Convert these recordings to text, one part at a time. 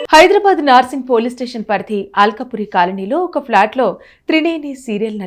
Hyderabad Narsingi police station పరిధి అల్కపురి కాలనీలో ఒక ఫ్లాట్లో త్రినేని సీరియల్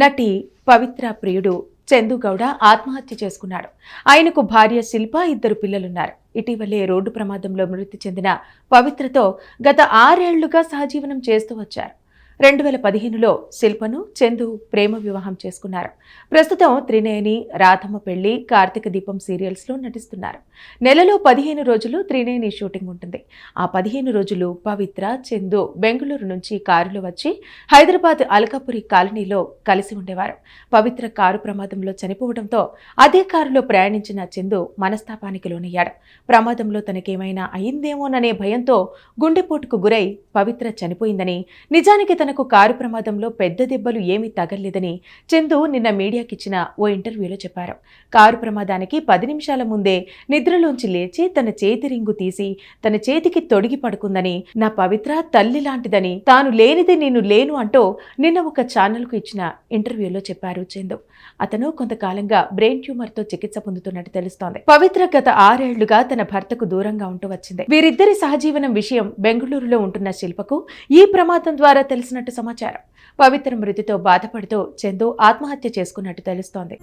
నటి పవిత్ర ప్రియుడు చందు గౌడ ఆత్మహత్య చేసుకున్నాడు. ఆయనకు భార్య శిల్ప, 2 పిల్లలున్నారు. ఇటీవలే రోడ్డు ప్రమాదంలో మృతి చెందిన పవిత్రతో గత 6 ఏళ్లుగా సహజీవనం చేస్తూ వచ్చారు. 2015లో శిల్పను చందు ప్రేమ వివాహం చేసుకున్నారు. ప్రస్తుతం త్రినేని, రాధమ్మ పెళ్లి, కార్తీక దీపం సీరియల్స్లో నటిస్తున్నారు. నెలలో 15 రోజులు త్రినేని షూటింగ్ ఉంటుంది. ఆ 15 రోజులు పవిత్ర, చందు బెంగళూరు నుంచి కారులో వచ్చి హైదరాబాద్ అల్కాపురి కాలనీలో కలిసి ఉండేవారు. పవిత్ర కారు ప్రమాదంలో చనిపోవడంతో అదే కారులో ప్రయాణించిన చందు మనస్తాపానికి లోనయ్యాడు. ప్రమాదంలో తనకేమైనా అయిందేమోననే భయంతో గుండెపోటుకు గురై పవిత్ర చనిపోయిందని, నిజానికి తనకు కారు ప్రమాదంలో పెద్ద దెబ్బలు ఏమీ తగల్లేదని చందు నిన్న మీడియాకిచ్చిన ఓ ఇంటర్వ్యూలో చెప్పారు. కారు ప్రమాదానికి 10 నిమిషాల ముందే నిద్రలోంచి లేచి తన చేతి రింగు తీసి తన చేతికి తొడిగి పడుకుందని, నా పవిత్ర తల్లి లాంటిదని, తాను లేనిది నేను లేను అంటూ నిన్న ఒక ఛానల్కు ఇచ్చిన ఇంటర్వ్యూలో చెప్పారు చందు. అతను కొంతకాలంగా బ్రెయిన్ ట్యూమర్తో చికిత్స పొందుతున్నట్టు తెలుస్తోంది. పవిత్ర గత 6 ఏళ్లుగా తన భర్తకు దూరంగా ఉంటూ వచ్చింది. వీరిద్దరి సహజీవనం విషయం బెంగళూరులో ఉంటున్న శిల్పకు ఈ ప్రమాదం ద్వారా తెలిసినట్టు సమాచారం. పవిత్ర మృతితో బాధపడుతూ చందు ఆత్మహత్య చేసుకున్నట్టు తెలుస్తోంది.